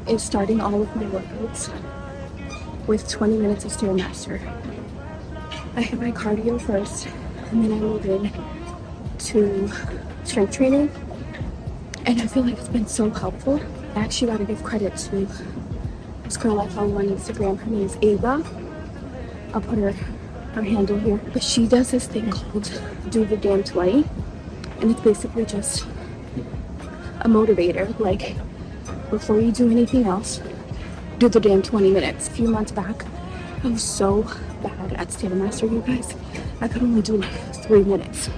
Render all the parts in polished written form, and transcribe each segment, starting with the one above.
is starting all of my workouts with 20 minutes of Stairmaster. I hit my cardio first, and then I move in to strength training, and I feel like it's been so helpful. I actually gotta give credit to this girl I follow on Instagram. Her name is Amiga. I'll put her handle here. But she does this thing called Do the Damn 20, and it's basically just a motivator. Like, before you do anything else, do the damn 20 minutes. A few months back, I was so bad at Stairmaster, you guys. I could only do like 3 minutes.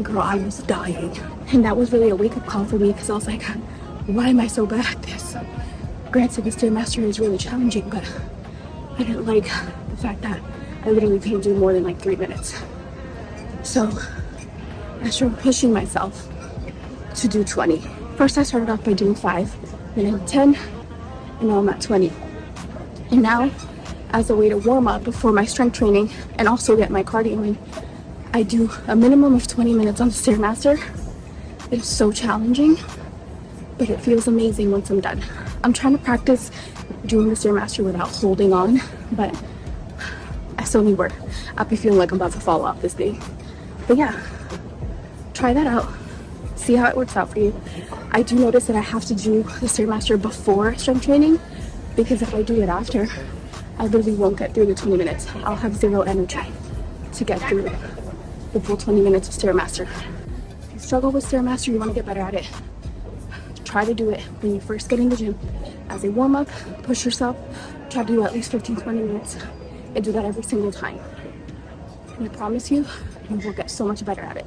Girl, I was dying. And that was really a wake-up call for me, because I was like, why am I so bad at this? Granted, the Stairmaster is really challenging, but I didn't like the fact that I literally couldn't do more than like 3 minutes. So I started pushing myself to do 20. First, I started off by doing 5, then I did 10, and now I'm at 20. And now, as a way to warm up before my strength training and also get my cardio in, I do a minimum of 20 minutes on the Stairmaster. It is so challenging, but it feels amazing once I'm done. I'm trying to practice doing the Stairmaster without holding on, but I still need work. I'll be feeling like I'm about to fall off this thing. But yeah, try that out. See how it works out for you. I do notice that I have to do the Stairmaster before strength training, because if I do it after, I literally won't get through the 20 minutes. I'll have zero energy to get through the full 20 minutes of Stairmaster. If you struggle with Stairmaster, you want to get better at it, try to do it when you first get in the gym as a warm-up. Push yourself, try to do at least 15-20 minutes, and do that every single time. And I promise you, you will get so much better at it.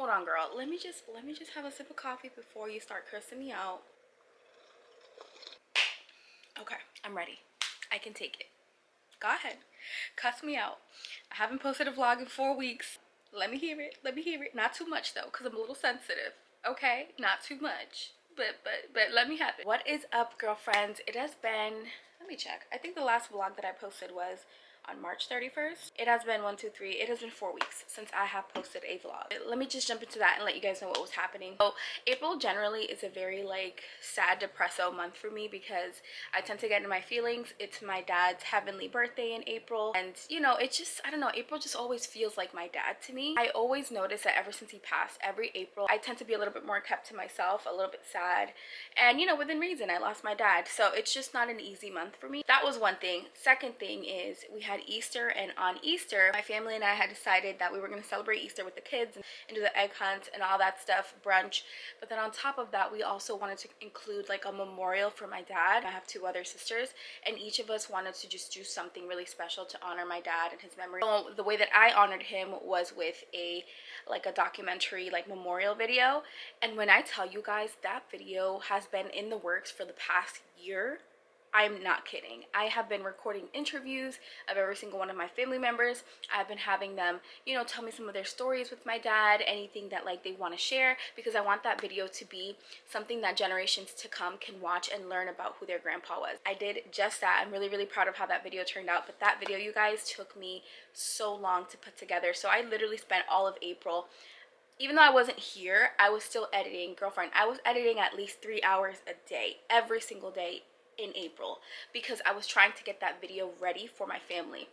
Hold on, girl. Let me just have a sip of coffee before you start cursing me out. Okay, I'm ready. I can take it. Go ahead. Cuss me out. I haven't posted a vlog in 4 weeks. Let me hear it. Let me hear it. Not too much though, because I'm a little sensitive. Okay? Not too much. But let me have it. What is up, girlfriends? It has been, let me check. I think the last vlog that I posted was on March 31st. It has been 1, 2, 3. It has been 4 weeks since I have posted a vlog. Let me just jump into that and let you guys know what was happening. So April generally is a very like sad, depresso month for me, because I tend to get into my feelings. It's my dad's heavenly birthday in April, and you know, it just, I don't know, April just always feels like my dad to me. I always notice that ever since he passed, every April I tend to be a little bit more kept to myself, a little bit sad, and you know, within reason. I lost my dad, so it's just not an easy month for me. That was one thing. Second thing is we had Easter, and on Easter my family and I had decided that we were going to celebrate Easter with the kids and do the egg hunt and all that stuff, brunch. But then on top of that, we also wanted to include like a memorial for my dad. I have 2 other sisters, and each of us wanted to just do something really special to honor my dad and his memory. So the way that I honored him was with a documentary like memorial video. And when I tell you guys, that video has been in the works for the past year. I'm not kidding. I have been recording interviews of every single one of my family members. I've been having them, you know, tell me some of their stories with my dad, anything that like they want to share, because I want that video to be something that generations to come can watch and learn about who their grandpa was. I did just that. I'm really, really proud of how that video turned out. But that video, you guys, took me so long to put together. So I literally spent all of April, even though I wasn't here, I was still editing. Girlfriend, I was editing at least 3 hours a day, every single day in April, because I was trying to get that video ready for my family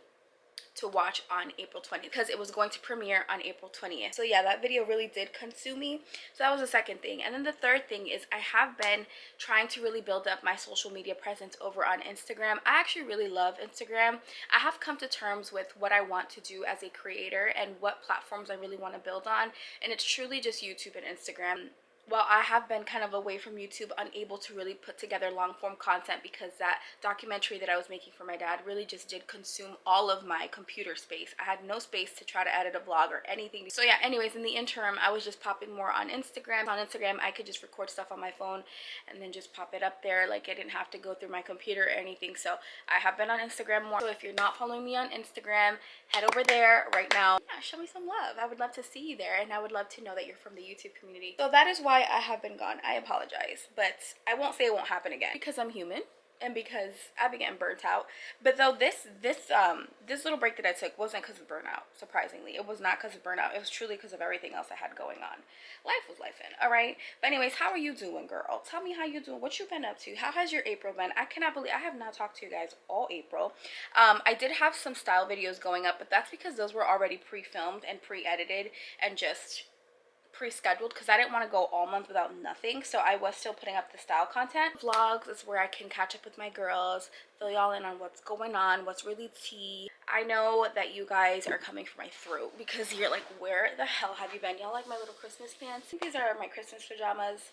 to watch on April 20th, because it was going to premiere on April 20th. So yeah, that video really did consume me. So that was the second thing. And then the third thing is I have been trying to really build up my social media presence over on Instagram. I actually really love Instagram. I have come to terms with what I want to do as a creator and what platforms I really want to build on, and it's truly just YouTube and Instagram. While I have been kind of away from YouTube, unable to really put together long form content because that documentary that I was making for my dad really just did consume all of my computer space. I had no space to try to edit a vlog or anything. So yeah, anyways, in the interim, I was just popping more on Instagram. On Instagram, I could just record stuff on my phone and then just pop it up there. Like, I didn't have to go through my computer or anything. So I have been on Instagram more. So if you're not following me on Instagram, head over there right now. Yeah, show me some love. I would love to see you there, and I would love to know that you're from the YouTube community. So that is why I have been gone. I apologize, but I won't say it won't happen again, because I'm human and because I've been getting burnt out. But though this little break that I took wasn't because of burnout, surprisingly. It was not because of burnout. It was truly because of everything else I had going on. Life was lifing, all right? But anyways, how are you doing, girl? Tell me how you doing. What you been up to? How has your April been? I cannot believe I have not talked to you guys all April. I did have some style videos going up, but that's because those were already pre-filmed and pre-edited and just pre-scheduled, because I didn't want to go all month without nothing. So I was still putting up the style content. Vlogs is where I can catch up with my girls, fill y'all in on what's going on, what's really tea. I know that you guys are coming for my throat because you're like, where the hell have you been? Y'all like my little Christmas pants? These are my Christmas pajamas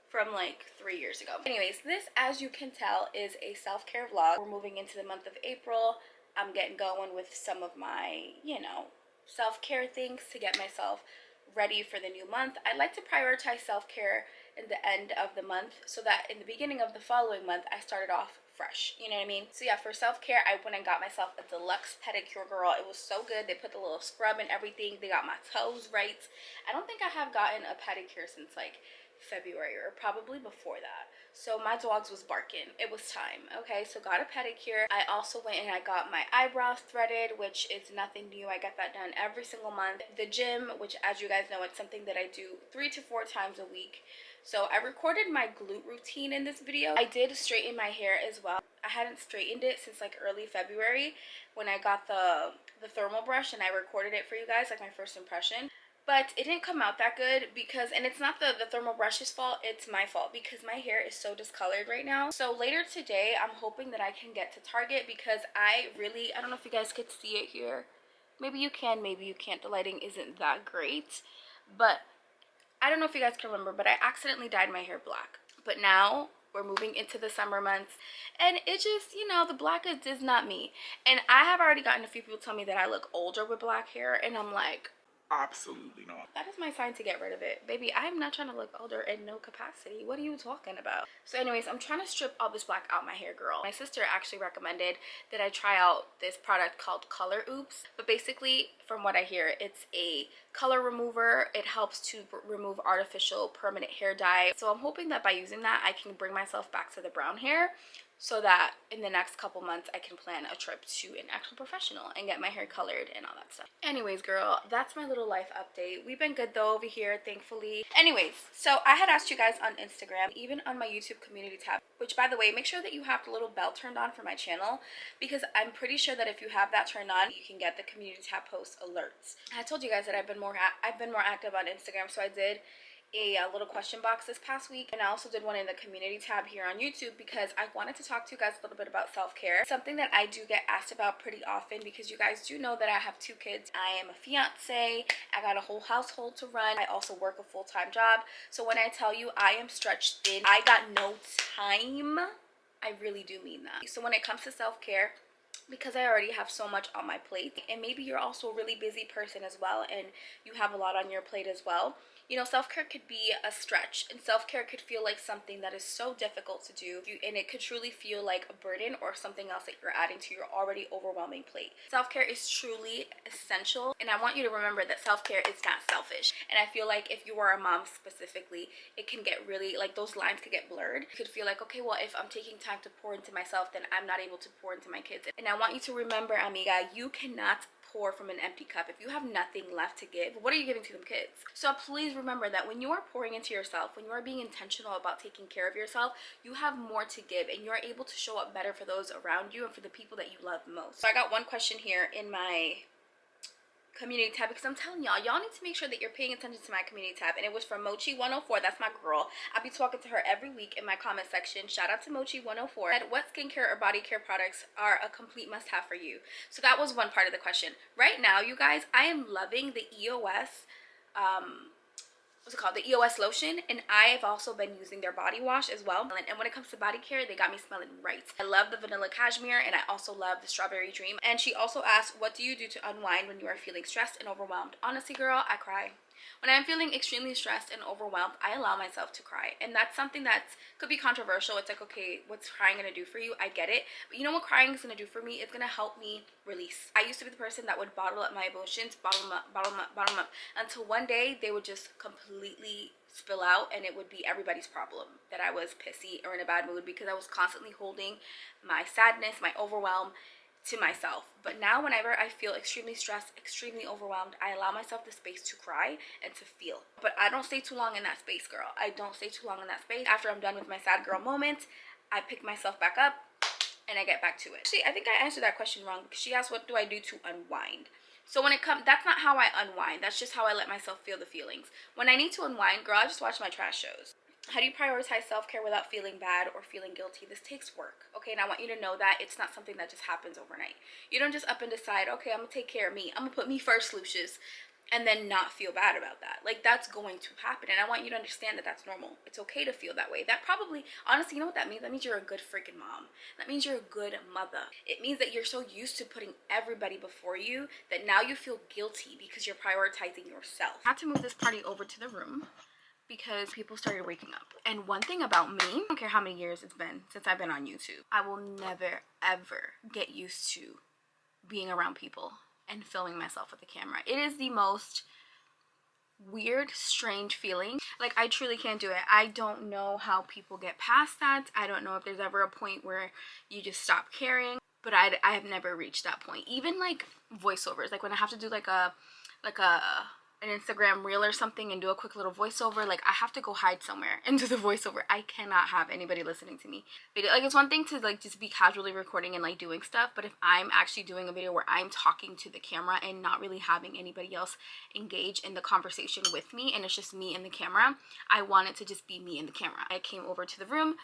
from like 3 years ago. Anyways, this, as you can tell, is a self-care vlog. We're moving into the month of April. I'm getting going with some of my, you know, self-care things to get myself ready for the new month. I like to prioritize self-care in the end of the month so that in the beginning of the following month I started off fresh, you know what I mean? So yeah, for self-care, I went and got myself a deluxe pedicure, girl. It was so good. They put the little scrub and everything. They got my toes right. I don't think I have gotten a pedicure since like February, or probably before that. So my dogs was barking. It was time. Okay, so got a pedicure. I also went and I got my eyebrows threaded, which is nothing new. I get that done every single month. The gym, which as you guys know, it's something that I do 3 to 4 times a week. So I recorded my glute routine in this video. I did straighten my hair as well. I hadn't straightened it since like early February when I got the thermal brush and I recorded it for you guys, like my first impression. But it didn't come out that good because, and it's not the thermal brush's fault, it's my fault because my hair is so discolored right now. So later today, I'm hoping that I can get to Target because I don't know if you guys could see it here. Maybe you can, maybe you can't. The lighting isn't that great. But I don't know if you guys can remember, but I accidentally dyed my hair black. But now we're moving into the summer months and it just, you know, the black is not me. And I have already gotten a few people tell me that I look older with black hair, and I'm like, absolutely not. That is my sign to get rid of it. Baby, I'm not trying to look older in no capacity. What are you talking about? So anyways, I'm trying to strip all this black out my hair, girl. My sister actually recommended that I try out this product called Color Oops. But basically, from what I hear, it's a color remover. It helps to remove artificial permanent hair dye. So I'm hoping that by using that, I can bring myself back to the brown hair, so that in the next couple months I can plan a trip to an actual professional and get my hair colored and all that stuff. Anyways, girl, that's my little life update. We've been good though over here, thankfully. Anyways, so I had asked you guys on Instagram, even on my YouTube community tab, which by the way, make sure that you have the little bell turned on for my channel, because I'm pretty sure that if you have that turned on, you can get the community tab post alerts. I told you guys that I've been more active on Instagram, so I did a little question box this past week, and I also did one in the community tab here on YouTube because I wanted to talk to you guys a little bit about self-care, something that I do get asked about pretty often, because you guys do know that I have 2 kids. I am a fiance, I got a whole household to run, I also work a full-time job. So when I tell you I am stretched thin, I got no time, I really do mean that. So when it comes to self-care, because I already have so much on my plate. And maybe you're also a really busy person as well, and you have a lot on your plate as well. You know, self-care could be a stretch, and self-care could feel like something that is so difficult to do, and it could truly feel like a burden or something else that you're adding to your already overwhelming plate. Self-care is truly essential, and I want you to remember that self-care is not selfish. And I feel like if you are a mom specifically, it can get really, like, those lines could get blurred. You could feel like, okay, well, if I'm taking time to pour into myself, then I'm not able to pour into my kids. And I want you to remember, amiga, you cannot pour from an empty cup. If you have nothing left to give, what are you giving to them kids? So please remember that when you are pouring into yourself, when you are being intentional about taking care of yourself, you have more to give, and you're able to show up better for those around you and for the people that you love most. So I got one question here in my community tab, because I'm telling y'all need to make sure that you're paying attention to my community tab. And it was from Mochi 104. That's my girl. I'll be talking to her every week in my comment section. Shout out to Mochi 104. What skincare or body care products are a complete must-have for you? So that was one part of the question. Right now, you guys, I am loving the EOS what's it called, the EOS lotion, and I've also been using their body wash as well. And when it comes to body care, they got me smelling right. I love the vanilla cashmere, and I also love the strawberry dream. And she also asked, what do you do to unwind when you are feeling stressed and overwhelmed? Honestly, girl, I cry. When I'm feeling extremely stressed and overwhelmed, I allow myself to cry. And that's something that could be controversial. It's like, okay, what's crying gonna do for you? I get it. But you know what crying is gonna do for me? It's gonna help me release. I used to be the person that would bottle up my emotions, bottle them up, bottle them up, bottle them up, until one day they would just completely spill out, and it would be everybody's problem that I was pissy or in a bad mood, because I was constantly holding my sadness, my overwhelm, to myself. But now whenever I feel extremely stressed, extremely overwhelmed, I allow myself the space to cry and to feel. But I don't stay too long in that space, girl. I don't stay too long in that space. After I'm done with my sad girl moment, I pick myself back up and I get back to it. Actually, I think I answered that question wrong, because she asked, what do I do to unwind? So when it comes, that's not how I unwind. That's just how I let myself feel the feelings. When I need to unwind, girl, I just watch my trash shows. How do you prioritize self-care without feeling bad or feeling guilty? This takes work, okay? And I want you to know that it's not something that just happens overnight. You don't just up and decide, okay, I'm gonna take care of me. I'm gonna put me first, Lucius, and then not feel bad about that. Like, that's going to happen. And I want you to understand that that's normal. It's okay to feel that way. That probably, honestly, you know what that means? That means you're a good freaking mom. That means you're a good mother. It means that you're so used to putting everybody before you that now you feel guilty because you're prioritizing yourself. I have to move this party over to the room because people started waking up. And one thing about me, I don't care how many years it's been since I've been on YouTube, I will never, ever get used to being around people and filming myself with the camera. It is the most weird, strange feeling. Like, I truly can't do it. I don't know how people get past that. I don't know if there's ever a point where you just stop caring, but I have never reached that point. Even like voiceovers, like when I have to do like an Instagram reel or something and do a quick little voiceover, like I have to go hide somewhere and do the voiceover. I cannot have anybody listening to me. Video, like, it's one thing to like just be casually recording and like doing stuff, but if I'm actually doing a video where I'm talking to the camera and not really having anybody else engage in the conversation with me, and it's just me and the camera, I want it to just be me and the camera. I came over to the room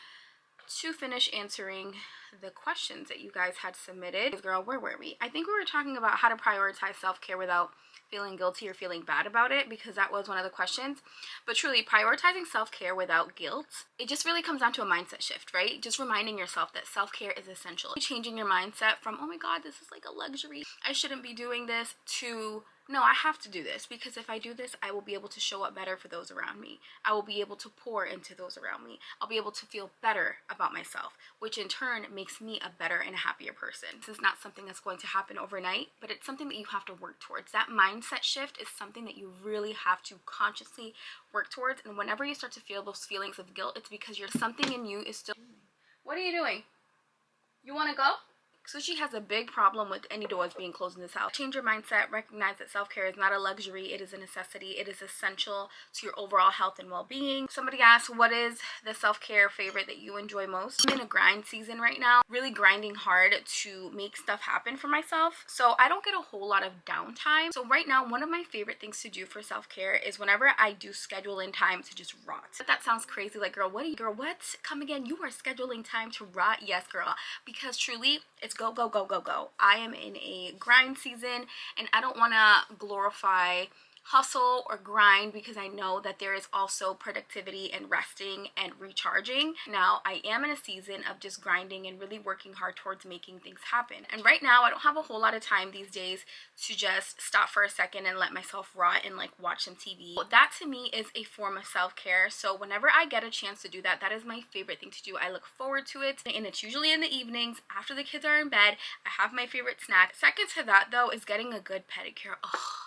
to finish answering the questions that you guys had submitted. Girl, where were we? I think we were talking about how to prioritize self-care without feeling guilty or feeling bad about it, because that was one of the questions. But truly, prioritizing self-care without guilt, it just really comes down to a mindset shift, right? Just reminding yourself that self-care is essential. Changing your mindset from, oh my god, this is like a luxury, I shouldn't be doing this, to, no, I have to do this, because if I do this, I will be able to show up better for those around me. I will be able to pour into those around me. I'll be able to feel better about myself, which in turn makes me a better and a happier person. This is not something that's going to happen overnight, but it's something that you have to work towards. That mindset shift is something that you really have to consciously work towards. And whenever you start to feel those feelings of guilt, it's because something in you is still... What are you doing? You want to go? So she has a big problem with any doors being closed in this house. Change your mindset. Recognize that self-care is not a luxury. It is a necessity. It is essential to your overall health and well-being. Somebody asked, what is the self-care favorite that you enjoy most? I'm in a grind season right now, really grinding hard to make stuff happen for myself. So I don't get a whole lot of downtime. So right now, one of my favorite things to do for self-care is whenever I do schedule in time to just rot. But that sounds crazy. Like, girl, what? Come again? You are scheduling time to rot? Yes, girl. Because truly, it's go, go, go, go, go. I am in a grind season, and I don't want to glorify hustle or grind, because I know that there is also productivity and resting and recharging. Now I am in a season of just grinding and really working hard towards making things happen. And right now I don't have a whole lot of time these days to just stop for a second and let myself rot and like watch some TV. That to me is a form of self-care. So whenever I get a chance to do that, that is my favorite thing to do. I look forward to it, and it's usually in the evenings after the kids are in bed. I have my favorite snack. Second to that though is getting a good pedicure. Oh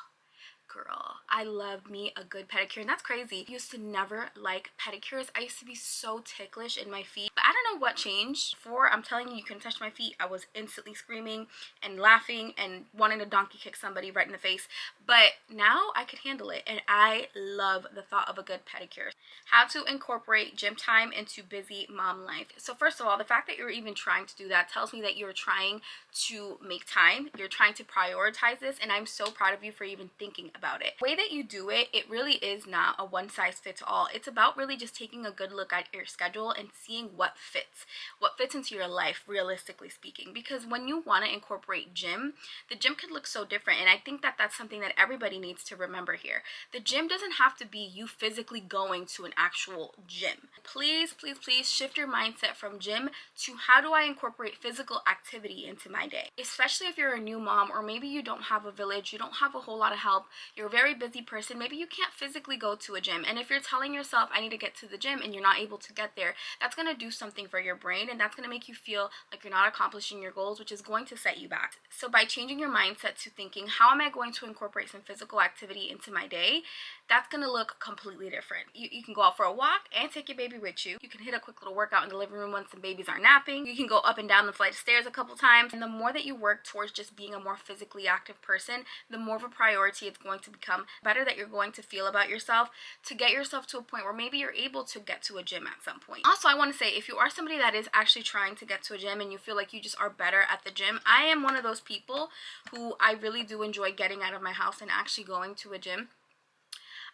girl, I love me a good pedicure, and that's crazy. I used to never like pedicures. I used to be so ticklish in my feet, but I don't know what changed. Before, I'm telling you couldn't touch my feet, I was instantly screaming and laughing and wanting to donkey kick somebody right in the face. But now I could handle it, and I love the thought of a good pedicure. How to incorporate gym time into busy mom life. So first of all, the fact that you're even trying to do that tells me that you're trying to make time, you're trying to prioritize this, and I'm so proud of you for even thinking about it. The way that you do it, it really is not a one size fits all. It's about really just taking a good look at your schedule and seeing what fits into your life, realistically speaking. Because when you want to incorporate gym, the gym could look so different, and I think that that's something that everybody needs to remember here. The gym doesn't have to be you physically going to an actual gym. Please, please, please shift your mindset from gym to how do I incorporate physical activity into my day. Especially if you're a new mom, or maybe you don't have a village, you don't have a whole lot of help, you're a very busy person, maybe you can't physically go to a gym. And if you're telling yourself I need to get to the gym and you're not able to get there, that's going to do something for your brain, and that's going to make you feel like you're not accomplishing your goals, which is going to set you back. So by changing your mindset to thinking, how am I going to incorporate some physical activity into my day, that's going to look completely different. You can go out for a walk and take your baby with you. You can hit a quick little workout in the living room once the babies are napping. You can go up and down the flight of stairs a couple times. And the more that you work towards just being a more physically active person, the more of a priority it's going to become. Better that you're going to feel about yourself, to get yourself to a point where maybe you're able to get to a gym at some point. Also, I want to say, if you are somebody that is actually trying to get to a gym and you feel like you just are better at the gym, I am one of those people who I really do enjoy getting out of my house and actually going to a gym.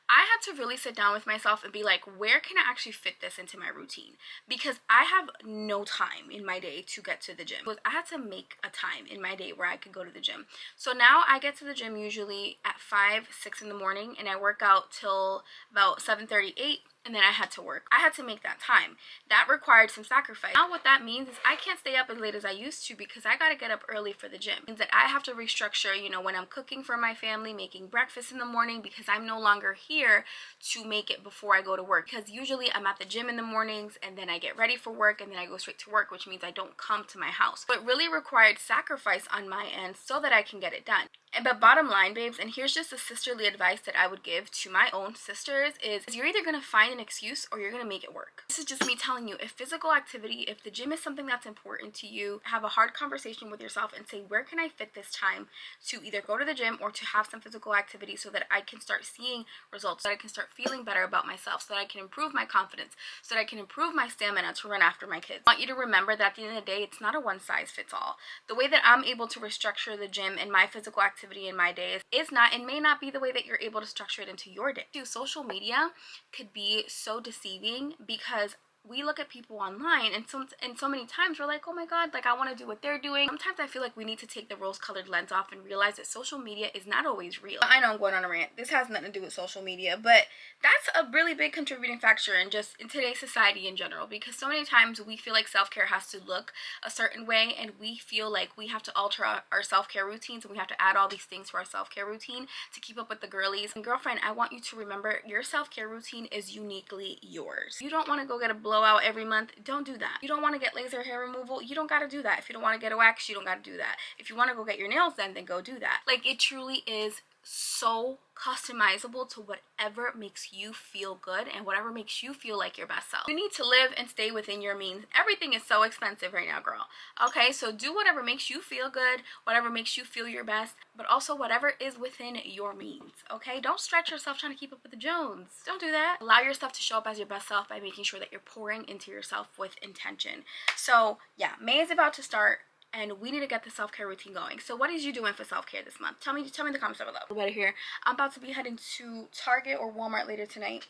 I had to really sit down with myself and be like, where can I actually fit this into my routine? Because I have no time in my day to get to the gym. I had to make a time in my day where I could go to the gym. So now I get to the gym usually at 5, 6 in the morning, and I work out till about 7:30, 8. And then I had to work. I had to make that time. That required some sacrifice. Now what that means is I can't stay up as late as I used to, because I gotta get up early for the gym. It means that I have to restructure, you know, when I'm cooking for my family, making breakfast in the morning, because I'm no longer here to make it before I go to work. Because usually I'm at the gym in the mornings, and then I get ready for work, and then I go straight to work, which means I don't come to my house. So it really required sacrifice on my end so that I can get it done. But bottom line, babes, and here's just a sisterly advice that I would give to my own sisters, is you're either going to find an excuse or you're going to make it work. This is just me telling you, if physical activity, if the gym is something that's important to you, have a hard conversation with yourself and say, where can I fit this time to either go to the gym or to have some physical activity so that I can start seeing results, so that I can start feeling better about myself, so that I can improve my confidence, so that I can improve my stamina to run after my kids. I want you to remember that at the end of the day, it's not a one size fits all. The way that I'm able to restructure the gym and my physical activity in my day is not and may not be the way that you're able to structure it into your day. Social media could be so deceiving, because we look at people online and so many times we're like, oh my god, like I want to do what they're doing. Sometimes I feel like we need to take the rose-colored lens off and realize that social media is not always real. I know I'm going on a rant. This has nothing to do with social media, but that's a really big contributing factor in today's society in general, because so many times we feel like self-care has to look a certain way, and we feel like we have to alter our self-care routines, and we have to add all these things to our self-care routine to keep up with the girlies. And girlfriend, I want you to remember, your self-care routine is uniquely yours. You don't want to go get a blowout every month, don't do that. You don't want to get laser hair removal, you don't got to do that. If you don't want to get a wax, you don't got to do that. If you want to go get your nails done, then go do that. Like, it truly is so customizable to whatever makes you feel good and whatever makes you feel like your best self. You need to live and stay within your means. Everything is so expensive right now, girl. Okay, so do whatever makes you feel good, whatever makes you feel your best, but also whatever is within your means. Okay, don't stretch yourself trying to keep up with the Jones. Don't do that. Allow yourself to show up as your best self by making sure that you're pouring into yourself with intention. So yeah, May is about to start, and we need to get the self-care routine going. So what is you doing for self-care this month? Tell me in the comments down below. Better here. I'm about to be heading to Target or Walmart later tonight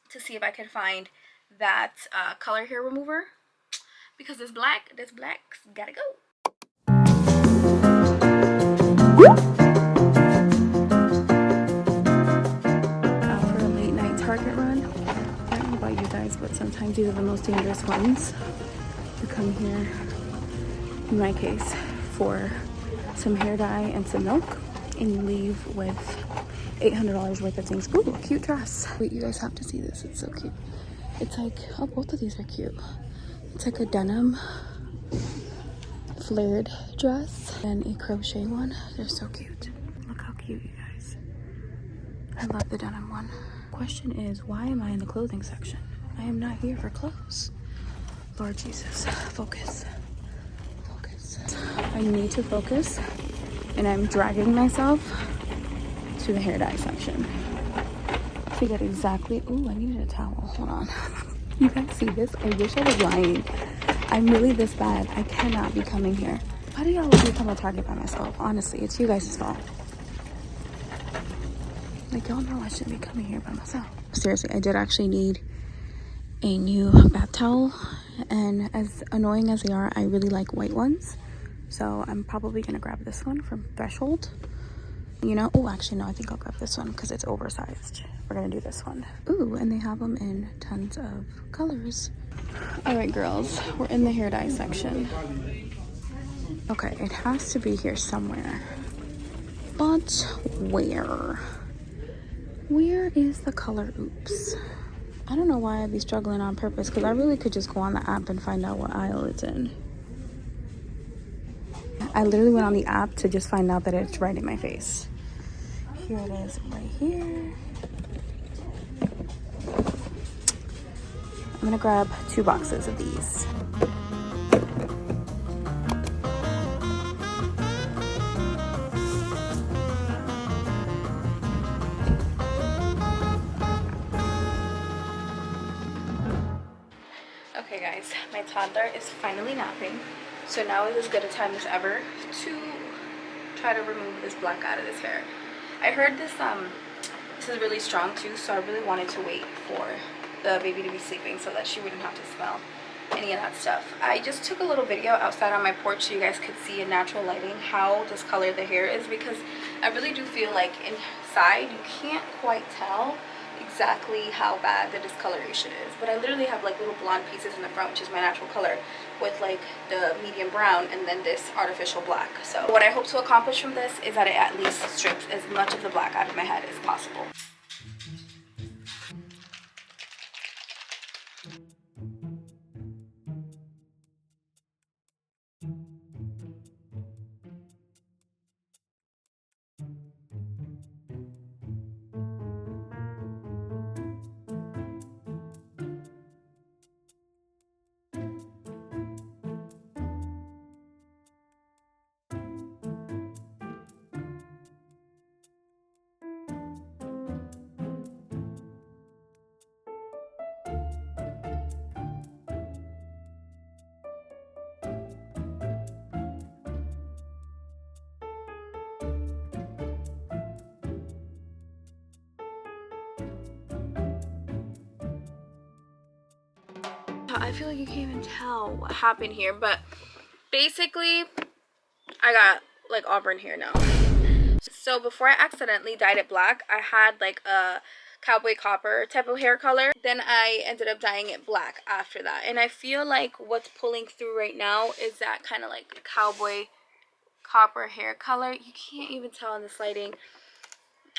to see if I can find that color hair remover, because this black's gotta go. times these are the most dangerous ones. You come here, in my case, for some hair dye and some milk, and you leave with $800 worth of things. Ooh, a cute dress. Wait, you guys have to see this. It's so cute. It's like, oh, both of these are cute. It's like a denim flared dress and a crochet one. They're so cute. Look how cute, you guys. I love the denim one. Question is, why am I in the clothing section? I am not here for clothes. Lord Jesus, focus. Focus. I need to focus, and I'm dragging myself to the hair dye section to get exactly. Ooh, I needed a towel. Hold on. You guys see this? I wish I was lying. I'm really this bad. I cannot be coming here. Why do y'all let me come to Target by myself? Honestly, it's you guys' fault. Like, y'all know I shouldn't be coming here by myself. Seriously, I did actually need a new bath towel, and as annoying as they are, I really like white ones. So I'm probably gonna grab this one from Threshold. You know, oh, actually, no, I think I'll grab this one because it's oversized. We're gonna do this one. Ooh, and they have them in tons of colors. All right, girls, we're in the hair dye section. Okay, it has to be here somewhere. But where? Where is the color Oops? I don't know why I'd be struggling on purpose, because I really could just go on the app and find out what aisle it's in. I literally went on the app to just find out that it's right in my face. Here it is right here. I'm gonna grab 2 boxes of these. Okay guys, my toddler is finally napping. So now is as good a time as ever to try to remove this black out of his hair. I heard this is really strong too, so I really wanted to wait for the baby to be sleeping so that she wouldn't have to smell any of that stuff. I just took a little video outside on my porch so you guys could see in natural lighting how discolored the hair is, because I really do feel like inside you can't quite tell exactly how bad the discoloration is. But I literally have like little blonde pieces in the front, which is my natural color, with like the medium brown and then this artificial black. So what I hope to accomplish from this is that it at least strips as much of the black out of my head as possible. I feel like you can't even tell what happened here, but basically I got like auburn hair now. So before I accidentally dyed it black, I had like a cowboy copper type of hair color. Then I ended up dyeing it black after that, and I feel like what's pulling through right now is that kind of like cowboy copper hair color. You can't even tell in this lighting.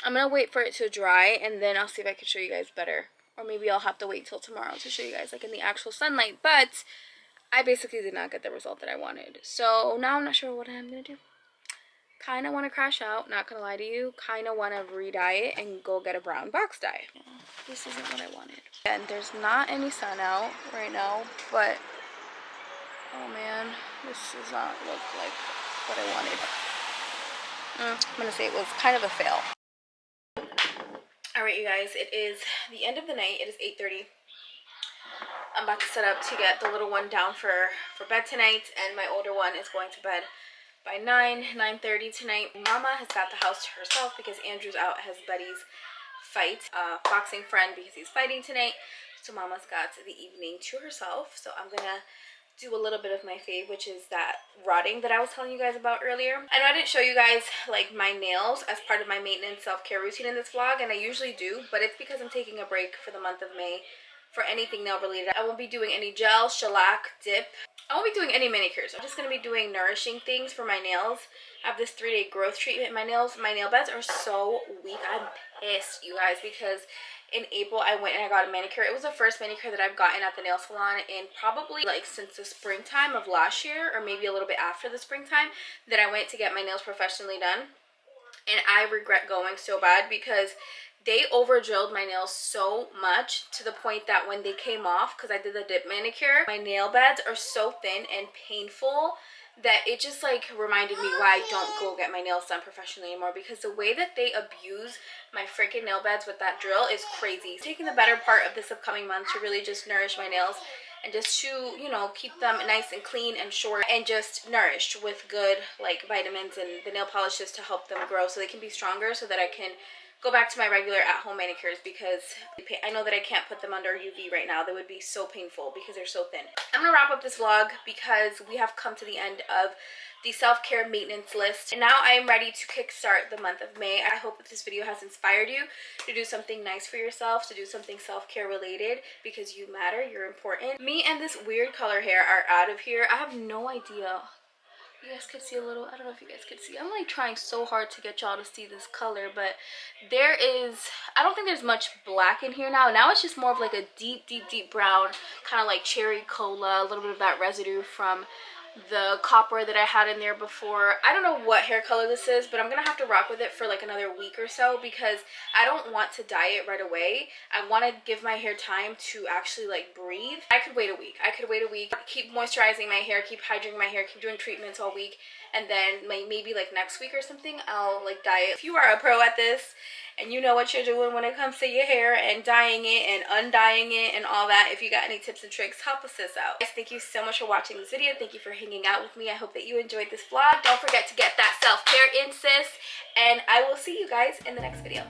I'm gonna wait for it to dry, and then I'll see if I can show you guys better. Or maybe I'll have to wait till tomorrow to show you guys like in the actual sunlight. But I basically did not get the result that I wanted. So now I'm not sure what I'm gonna do. Kind of want to crash out, not gonna lie to you. Kind of want to re-dye it and go get a brown box dye. Yeah, this isn't what I wanted. And there's not any sun out right now, but oh man, this does not look like what I wanted. I'm gonna say it was kind of a fail. Alright you guys, it is the end of the night. It is 8:30. I'm about to set up to get the little one down for bed tonight, and my older one is going to bed by 9:30 tonight. Mama has got the house to herself because Andrew's out at his buddy's fight, boxing friend, because he's fighting tonight. So Mama's got the evening to herself. So I'm gonna do a little bit of my fave, which is that rotting that I was telling you guys about earlier. I know I didn't show you guys like my nails as part of my maintenance self-care routine in this vlog, and I usually do, but it's because I'm taking a break for the month of May for anything nail related. I won't be doing any gel, shellac, dip. I won't be doing any manicures. I'm just going to be doing nourishing things for my nails. I have this 3-day growth treatment. My nail beds are so weak. I'm pissed, you guys, because in April I went and I got a manicure. It was the first manicure that I've gotten at the nail salon in probably like since the springtime of last year, or maybe a little bit after the springtime, that I went to get my nails professionally done. And I regret going so bad because they over drilled my nails so much to the point that when they came off, because I did the dip manicure, my nail beds are so thin and painful that it just like reminded me why I don't go get my nails done professionally anymore, because the way that they abuse my freaking nail beds with that drill is crazy. Taking the better part of this upcoming month to really just nourish my nails and just to, you know, keep them nice and clean and short and just nourished with good like vitamins and the nail polishes to help them grow so they can be stronger, so that I can go back to my regular at-home manicures, because I know that I can't put them under UV right now. They would be so painful because they're so thin. I'm gonna wrap up this vlog because we have come to the end of the self-care maintenance list, and now I am ready to kickstart the month of May. I hope that this video has inspired you to do something nice for yourself, to do something self-care related, because you matter, you're important. Me and this weird color hair are out of here. I have no idea. You guys could see a little, I don't know if you guys could see. I'm like trying so hard to get y'all to see this color, but there is, I don't think there's much black in here now. Now it's just more of like a deep brown, kind of like cherry cola, a little bit of that residue from the copper that I had in there before. I don't know what hair color this is, but I'm gonna have to rock with it for like another week or so, because I don't want to dye it right away. I want to give my hair time to actually like breathe. I could wait a week. I could wait a week, keep moisturizing my hair, keep hydrating my hair, keep doing treatments all week, and then maybe like next week or something I'll like dye it. If you are a pro at this and you know what you're doing when it comes to your hair and dyeing it and undyeing it and all that, if you got any tips and tricks, help us sis out. Guys, thank you so much for watching this video. Thank you for hanging out with me. I hope that you enjoyed this vlog. Don't forget to get that self-care in, sis, and I will see you guys in the next video.